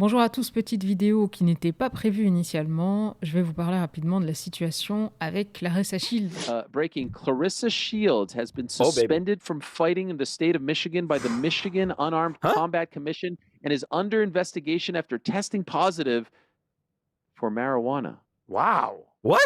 Bonjour à tous, petite vidéo qui n'était pas prévue initialement. Je vais vous parler rapidement de la situation avec Clarissa Shields. Breaking, Clarissa Shields has been Oh, baby. suspended from fighting in the state of Michigan by the Michigan Unarmed Huh? Combat Commission and is under investigation after testing positive for marijuana. Wow. What?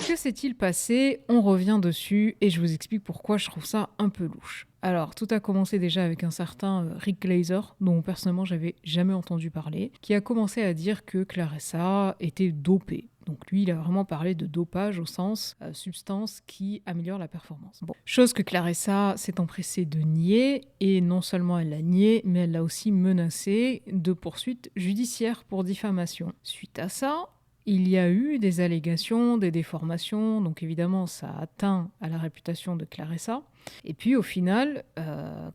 Que s'est-il passé? On revient dessus et je vous explique pourquoi je trouve ça un peu louche. Alors, tout a commencé déjà avec un certain Rick Glazer, dont personnellement j'avais jamais entendu parler, qui a commencé à dire que Clarissa était dopée. Donc lui, il a vraiment parlé de dopage au sens substance qui améliore la performance. Bon. Chose que Clarissa s'est empressée de nier, et non seulement elle l'a nié, mais elle l'a aussi menacé de poursuites judiciaires pour diffamation. Suite à ça, il y a eu des allégations, des déformations, donc évidemment ça a atteint à la réputation de Clarissa. Et puis au final,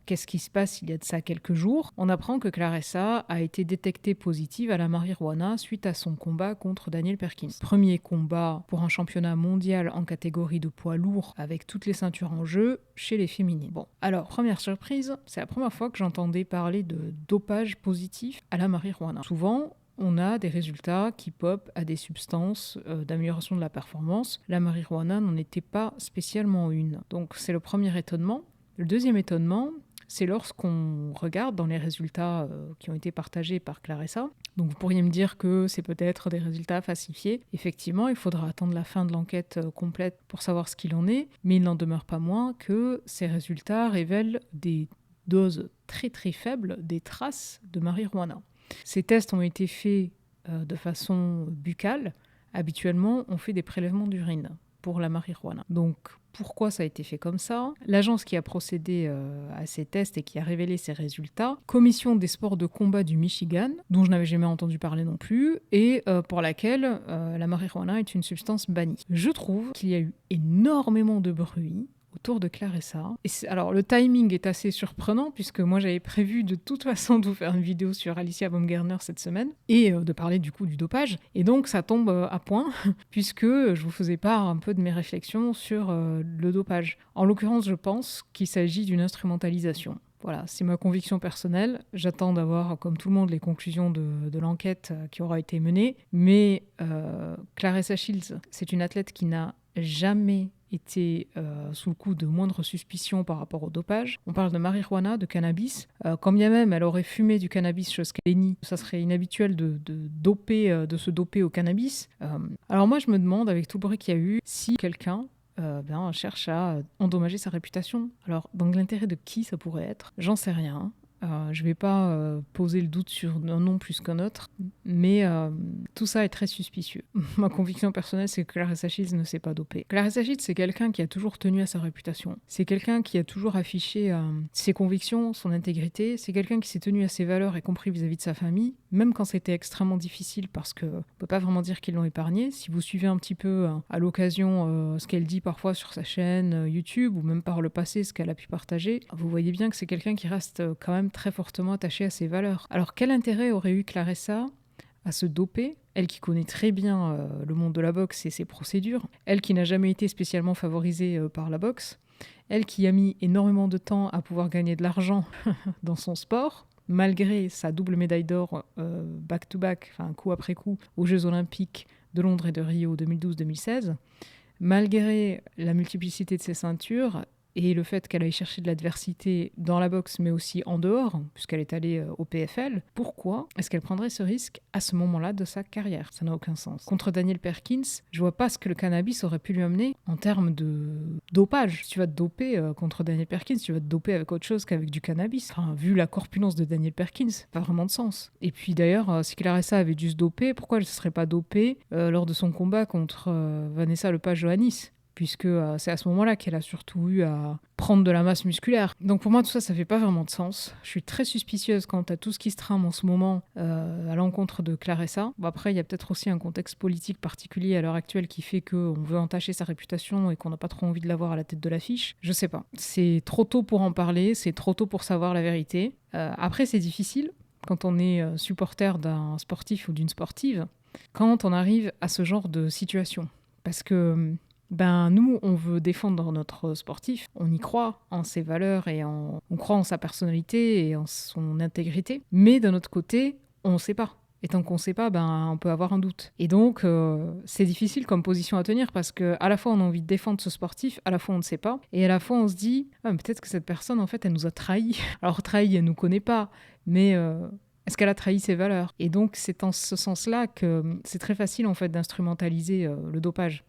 qu'est-ce qui se passe il y a de ça quelques jours? On apprend que Clarissa a été détectée positive à la marijuana suite à son combat contre Daniel Perkins. Premier combat pour un championnat mondial en catégorie de poids lourd avec toutes les ceintures en jeu chez les féminines. Bon, alors première surprise, c'est la première fois que j'entendais parler de dopage positif à la marijuana. Souvent, on a des résultats qui pop à des substances d'amélioration de la performance. La marijuana n'en était pas spécialement une. Donc c'est le premier étonnement. Le deuxième étonnement, c'est lorsqu'on regarde dans les résultats qui ont été partagés par Clarissa. Donc vous pourriez me dire que c'est peut-être des résultats falsifiés. Effectivement, il faudra attendre la fin de l'enquête complète pour savoir ce qu'il en est. Mais il n'en demeure pas moins que ces résultats révèlent des doses très très faibles des traces de marijuana. Ces tests ont été faits de façon buccale. Habituellement, on fait des prélèvements d'urine pour la marijuana. Donc, pourquoi ça a été fait comme ça? L'agence qui a procédé à ces tests et qui a révélé ces résultats, Commission des sports de combat du Michigan, dont je n'avais jamais entendu parler non plus, et pour laquelle la marijuana est une substance bannie. Je trouve qu'il y a eu énormément de bruit autour de Clarissa. Alors le timing est assez surprenant puisque moi j'avais prévu de toute façon de vous faire une vidéo sur Alicia Baumgartner cette semaine et de parler du coup du dopage. Et donc ça tombe à point puisque je vous faisais part un peu de mes réflexions sur le dopage. En l'occurrence, je pense qu'il s'agit d'une instrumentalisation. Voilà, c'est ma conviction personnelle. J'attends d'avoir, comme tout le monde, les conclusions de l'enquête qui aura été menée. Mais Clarissa Shields, c'est une athlète qui n'a jamais été sous le coup de moindre suspicion par rapport au dopage. On parle de marijuana, de cannabis. Quand bien même elle aurait fumé du cannabis, chose qu'elle nie, ça serait inhabituel de se doper au cannabis. Alors moi, je me demande, avec tout le bruit qu'il y a eu, si quelqu'un cherche à endommager sa réputation. Alors, dans l'intérêt de qui ça pourrait être? J'en sais rien. Je vais pas poser le doute sur un nom plus qu'un autre, mais tout ça est très suspicieux. Ma conviction personnelle, c'est que Clarissa Shields ne s'est pas dopée. Clarissa Shields, c'est quelqu'un qui a toujours tenu à sa réputation. C'est quelqu'un qui a toujours affiché ses convictions, son intégrité. C'est quelqu'un qui s'est tenu à ses valeurs, y compris vis-à-vis de sa famille, même quand c'était extrêmement difficile, parce qu'on peut pas vraiment dire qu'ils l'ont épargné. Si vous suivez un petit peu à l'occasion ce qu'elle dit parfois sur sa chaîne YouTube, ou même par le passé ce qu'elle a pu partager, vous voyez bien que c'est quelqu'un qui reste quand même très fortement attachée à ses valeurs. Alors quel intérêt aurait eu Clarissa à se doper, elle qui connaît très bien le monde de la boxe et ses procédures, elle qui n'a jamais été spécialement favorisée par la boxe, elle qui a mis énormément de temps à pouvoir gagner de l'argent dans son sport, malgré sa double médaille d'or back-to-back, enfin coup après coup, aux Jeux Olympiques de Londres et de Rio 2012-2016, malgré la multiplicité de ses ceintures, et le fait qu'elle aille chercher de l'adversité dans la boxe, mais aussi en dehors, puisqu'elle est allée au PFL, pourquoi est-ce qu'elle prendrait ce risque à ce moment-là de sa carrière? Ça n'a aucun sens. Contre Daniel Perkins, je vois pas ce que le cannabis aurait pu lui amener en termes de dopage. Si tu vas te doper contre Daniel Perkins, tu vas te doper avec autre chose qu'avec du cannabis. Enfin, vu la corpulence de Daniel Perkins, pas vraiment de sens. Et puis d'ailleurs, si Clarissa avait dû se doper, pourquoi elle ne se serait pas dopée lors de son combat contre Vanessa Lepage-Johannis? puisque c'est à ce moment-là qu'elle a surtout eu à prendre de la masse musculaire. Donc pour moi, tout ça, ça fait pas vraiment de sens. Je suis très suspicieuse quant à tout ce qui se trame en ce moment à l'encontre de Clarissa. Bon, après, il y a peut-être aussi un contexte politique particulier à l'heure actuelle qui fait qu'on veut entacher sa réputation et qu'on n'a pas trop envie de l'avoir à la tête de l'affiche. Je sais pas. C'est trop tôt pour en parler, c'est trop tôt pour savoir la vérité. Après, c'est difficile quand on est supporter d'un sportif ou d'une sportive, quand on arrive à ce genre de situation. Parce que nous, on veut défendre notre sportif, on y croit en ses valeurs et on croit en sa personnalité et en son intégrité. Mais d'un autre côté, on ne sait pas. Et tant qu'on ne sait pas, on peut avoir un doute. Et donc, c'est difficile comme position à tenir parce qu'à la fois, on a envie de défendre ce sportif, à la fois, on ne sait pas. Et à la fois, on se dit, peut-être que cette personne, en fait, elle nous a trahis. Alors, trahis, elle ne nous connaît pas, mais est-ce qu'elle a trahi ses valeurs? Et donc, c'est en ce sens-là que c'est très facile, en fait, d'instrumentaliser le dopage.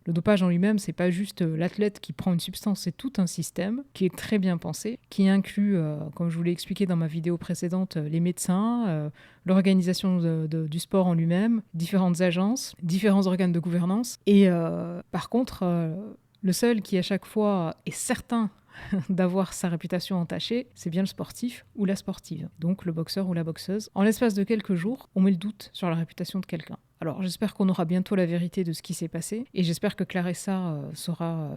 Le dopage en lui-même, c'est pas juste l'athlète qui prend une substance, c'est tout un système qui est très bien pensé, qui inclut, comme je vous l'ai expliqué dans ma vidéo précédente, les médecins, l'organisation du sport en lui-même, différentes agences, différents organes de gouvernance. Et par contre, le seul qui à chaque fois est certain d'avoir sa réputation entachée, c'est bien le sportif ou la sportive, donc le boxeur ou la boxeuse. En l'espace de quelques jours, on met le doute sur la réputation de quelqu'un. Alors j'espère qu'on aura bientôt la vérité de ce qui s'est passé et j'espère que Clarissa sera,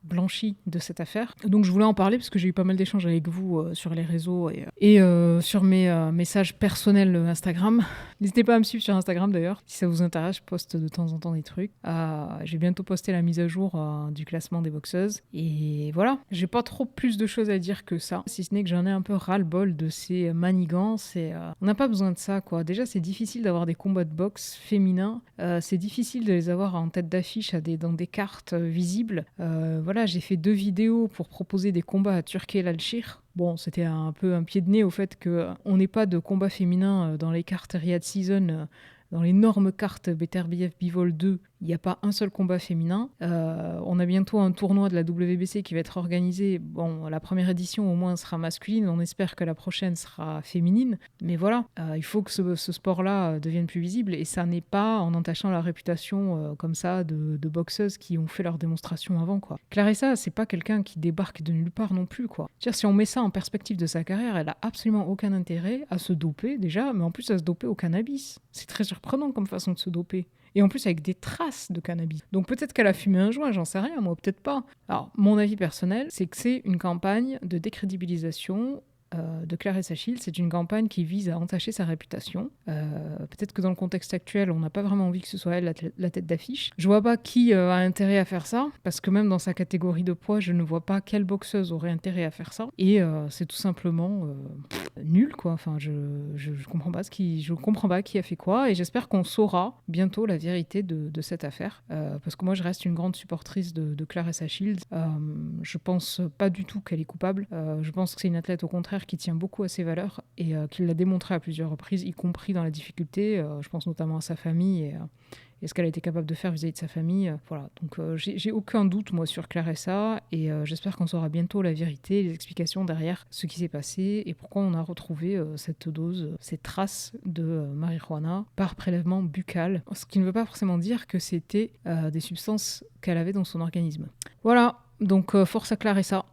blanchie de cette affaire. Donc je voulais en parler parce que j'ai eu pas mal d'échanges avec vous sur les réseaux et sur mes messages personnels Instagram. N'hésitez pas à me suivre sur Instagram d'ailleurs. Si ça vous intéresse, je poste de temps en temps des trucs. Je vais bientôt poster la mise à jour du classement des boxeuses. Et voilà, j'ai pas trop plus de choses à dire que ça, si ce n'est que j'en ai un peu ras-le-bol de ces manigances et on n'a pas besoin de ça, quoi. Déjà, c'est difficile d'avoir des combats de boxe féminins. C'est difficile de les avoir en tête d'affiche dans des cartes visibles. Voilà, j'ai fait 2 vidéos pour proposer des combats à Turkey et l'Alchir. Bon, c'était un peu un pied de nez au fait qu'on n'ait pas de combat féminin dans les cartes Riyadh Season, dans l'énorme carte BTRBF Bivol 2. Il n'y a pas un seul combat féminin. On a bientôt un tournoi de la WBC qui va être organisé. Bon, la première édition au moins sera masculine. On espère que la prochaine sera féminine. Mais voilà, il faut que ce sport-là devienne plus visible. Et ça n'est pas en entachant la réputation comme ça de boxeuses qui ont fait leur démonstration avant, quoi. Clarissa, c'est pas quelqu'un qui débarque de nulle part non plus, quoi. C'est-à-dire, si on met ça en perspective de sa carrière, elle a absolument aucun intérêt à se doper déjà, mais en plus à se doper au cannabis. C'est très surprenant comme façon de se doper. Et en plus avec des traces de cannabis. Donc peut-être qu'elle a fumé un joint, j'en sais rien, moi peut-être pas. Alors mon avis personnel, c'est que c'est une campagne de décrédibilisation de Clarissa Shields. C'est une campagne qui vise à entacher sa réputation. Peut-être que dans le contexte actuel, on n'a pas vraiment envie que ce soit elle la tête d'affiche. Je vois pas qui a intérêt à faire ça, parce que même dans sa catégorie de poids, je ne vois pas quelle boxeuse aurait intérêt à faire ça. Et c'est tout simplement nul, quoi. Enfin, je comprends pas je comprends pas qui a fait quoi, et j'espère qu'on saura bientôt la vérité de cette affaire, parce que moi, je reste une grande supportrice de Clarissa Shields. Je pense pas du tout qu'elle est coupable. Je pense que c'est une athlète, au contraire, qui tient beaucoup à ses valeurs et qui l'a démontré à plusieurs reprises, y compris dans la difficulté. Je pense notamment à sa famille et ce qu'elle a été capable de faire vis-à-vis de sa famille. Voilà, donc j'ai aucun doute, moi, sur Clarissa, et j'espère qu'on saura bientôt la vérité, les explications derrière ce qui s'est passé et pourquoi on a retrouvé cette dose, ces traces de marijuana par prélèvement buccal, ce qui ne veut pas forcément dire que c'était des substances qu'elle avait dans son organisme. Voilà, donc force à Clarissa.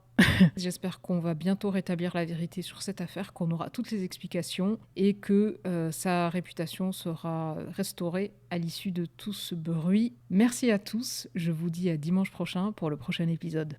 J'espère qu'on va bientôt rétablir la vérité sur cette affaire, qu'on aura toutes les explications et que sa réputation sera restaurée à l'issue de tout ce bruit. Merci à tous, je vous dis à dimanche prochain pour le prochain épisode.